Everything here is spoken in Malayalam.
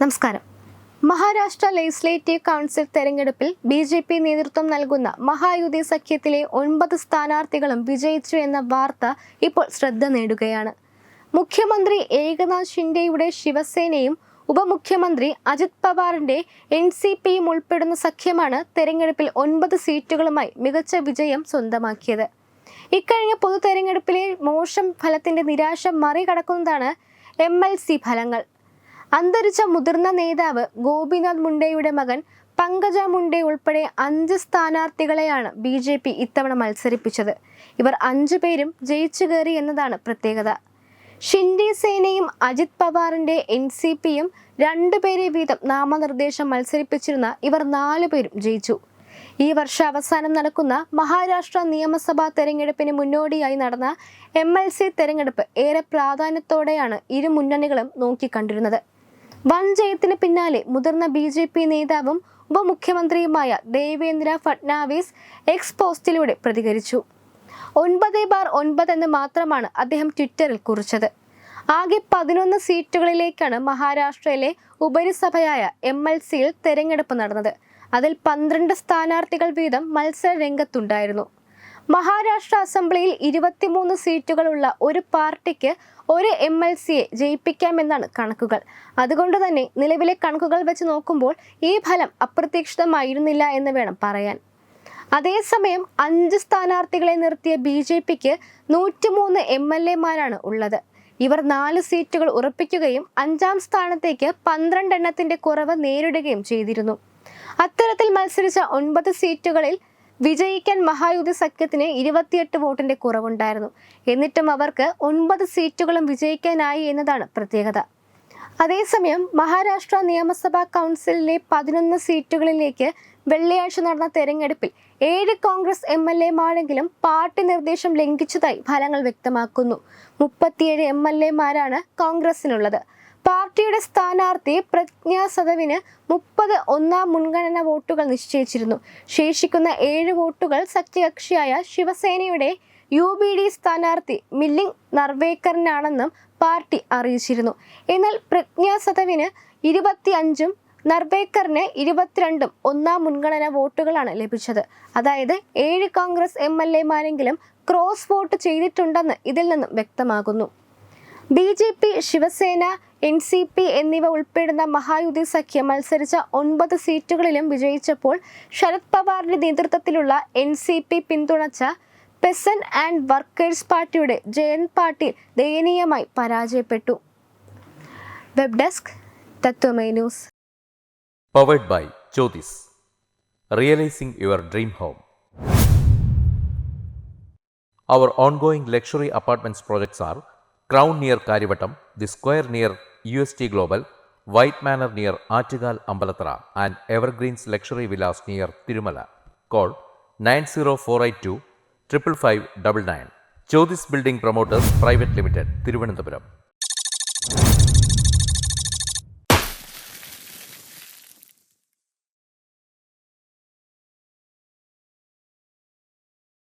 നമസ്കാരം. മഹാരാഷ്ട്ര ലെജിസ്ലേറ്റീവ് കൗൺസിൽ തെരഞ്ഞെടുപ്പിൽ ബി.ജെ.പി. നേതൃത്വം നൽകുന്ന മഹായുതി സഖ്യത്തിലെ 9 സ്ഥാനാർത്ഥികളും വിജയിച്ചു എന്ന വാർത്ത ഇപ്പോൾ ശ്രദ്ധ നേടുകയാണ്. മുഖ്യമന്ത്രി ഏകനാഥ് ഷിൻഡെയുടെ ശിവസേനയും ഉപമുഖ്യമന്ത്രി അജിത് പവാറിന്റെ എൻ.സി.പിയും ഉൾപ്പെടുന്ന സഖ്യമാണ് തെരഞ്ഞെടുപ്പിൽ 9 സീറ്റുകളുമായി മികച്ച വിജയം സ്വന്തമാക്കിയത്. ഇക്കഴിഞ്ഞ പൊതു തെരഞ്ഞെടുപ്പിലെ മോശം ഫലത്തിന്റെ നിരാശ മറികടക്കുന്നതാണ് MLC ഫലങ്ങൾ. അന്തരിച്ച മുതിർന്ന നേതാവ് ഗോപിനാഥ് മുണ്ടെയുടെ മകൻ പങ്കജ മുണ്ടെ ഉൾപ്പെടെ 5 സ്ഥാനാർത്ഥികളെയാണ് ബി.ജെ.പി. ഇത്തവണ മത്സരിപ്പിച്ചത്. ഇവർ 5 പേരും ജയിച്ചു കയറി എന്നതാണ് പ്രത്യേകത. ഷിൻഡെ സേനയും അജിത് പവാറിന്റെ എൻ.സി.പിയും 2 പേരെ വീതം നാമനിർദ്ദേശം മത്സരിപ്പിച്ചിരുന്ന ഇവർ 4 പേരും ജയിച്ചു. ഈ വർഷാവസാനം നടക്കുന്ന മഹാരാഷ്ട്ര നിയമസഭാ തെരഞ്ഞെടുപ്പിന് മുന്നോടിയായി നടന്ന MLC തെരഞ്ഞെടുപ്പ് ഏറെ പ്രാധാന്യത്തോടെയാണ് ഇരു മുന്നണികളും നോക്കിക്കണ്ടിരുന്നത്. വൻ ജയത്തിന് പിന്നാലെ മുതിർന്ന ബി.ജെ.പി. നേതാവും ഉപമുഖ്യമന്ത്രിയുമായ ദേവേന്ദ്ര ഫഡ്നാവിസ് എക്സ് പോസ്റ്റിലൂടെ പ്രതികരിച്ചു. 9/9 എന്ന് മാത്രമാണ് അദ്ദേഹം ട്വിറ്ററിൽ കുറിച്ചത്. ആകെ 11 സീറ്റുകളിലേക്കാണ് മഹാരാഷ്ട്രയിലെ ഉപരിസഭയായ MLCയിൽ തെരഞ്ഞെടുപ്പ് നടന്നത്. അതിൽ 12 സ്ഥാനാർത്ഥികൾ വീതം മത്സര രംഗത്തുണ്ടായിരുന്നു. മഹാരാഷ്ട്ര അസംബ്ലിയിൽ 23 സീറ്റുകളുള്ള ഒരു പാർട്ടിക്ക് ഒരു MLCയെ ജയിപ്പിക്കാമെന്നാണ് കണക്കുകൾ. അതുകൊണ്ട് തന്നെ നിലവിലെ കണക്കുകൾ വെച്ച് നോക്കുമ്പോൾ ഈ ഫലം അപ്രതീക്ഷിതമായിരുന്നില്ല എന്ന് വേണം പറയാൻ. അതേസമയം 5 സ്ഥാനാർത്ഥികളെ നിർത്തിയ ബി.ജെ.പിക്ക് 103 MLA-മാരാണ് ഉള്ളത്. ഇവർ 4 സീറ്റുകൾ ഉറപ്പിക്കുകയും 5ാം സ്ഥാനത്തേക്ക് 12 എണ്ണത്തിന്റെ കുറവ് നേരിടുകയും ചെയ്തിരുന്നു. അത്തരത്തിൽ മത്സരിച്ച 9 സീറ്റുകളിൽ വിജയിക്കാൻ മഹായുതി സഖ്യത്തിന് 28 വോട്ടിന്റെ കുറവുണ്ടായിരുന്നു. എന്നിട്ടും അവർക്ക് 9 സീറ്റുകളും വിജയിക്കാനായി എന്നതാണ് പ്രത്യേകത. അതേസമയം മഹാരാഷ്ട്ര നിയമസഭാ കൗൺസിലിലെ 11 സീറ്റുകളിലേക്ക് വെള്ളിയാഴ്ച നടന്ന തെരഞ്ഞെടുപ്പിൽ 7 കോൺഗ്രസ് MLA-മാരെങ്കിലും പാർട്ടി നിർദ്ദേശം ലംഘിച്ചതായി ഫലങ്ങൾ വ്യക്തമാക്കുന്നു. 37 MLA-മാരാണ് കോൺഗ്രസിനുള്ളത്. പാർട്ടിയുടെ സ്ഥാനാർത്ഥി പ്രജ്ഞാ സദവിന് 30 ഒന്നാം മുൻഗണന വോട്ടുകൾ നിശ്ചയിച്ചിരുന്നു. ശേഷിക്കുന്ന 7 വോട്ടുകൾ സഖ്യകക്ഷിയായ ശിവസേനയുടെ UBD സ്ഥാനാർത്ഥി മിലിന്ദ് നർവേക്കറിനാണെന്നും പാർട്ടി അറിയിച്ചിരുന്നു. എന്നാൽ പ്രജ്ഞാ സദവിന് 25ഉം നർവേക്കറിന് 22ഉം ഒന്നാം മുൻഗണന വോട്ടുകളാണ് ലഭിച്ചത്. അതായത് 7 കോൺഗ്രസ് MLA-മാരെങ്കിലും ക്രോസ് വോട്ട് ചെയ്തിട്ടുണ്ടെന്ന് ഇതിൽ നിന്നും വ്യക്തമാകുന്നു. ബി.ജെ.പി., ശിവസേന, എൻ.സി.പി. എന്നിവ ഉൾപ്പെടുന്ന മഹായുതി സഖ്യം മത്സരിച്ച 9 സീറ്റുകളിലും വിജയിച്ചപ്പോൾ ശരത് പവാറിന്റെ നേതൃത്വത്തിലുള്ള എൻ.സി.പി. പിന്തുണച്ച പെസന്റ് ആൻഡ് വർക്കേഴ്സ് പാർട്ടിയുടെ ജയന്ത് പാട്ടീൽ ദയനീയമായി പരാജയപ്പെട്ടു. Web desk Tatwamayi news. Powered by Jyothis. Realising your dream home. Our ongoing luxury apartments projects are Crown near Karivattam, The Square near UST Global, White Manor near Aattugal Ambalathara, and Evergreens Luxury Villas near Tirumala. Call 90482 55599. Jyothis Building Promoters Private Limited, Thiruvananthapuram.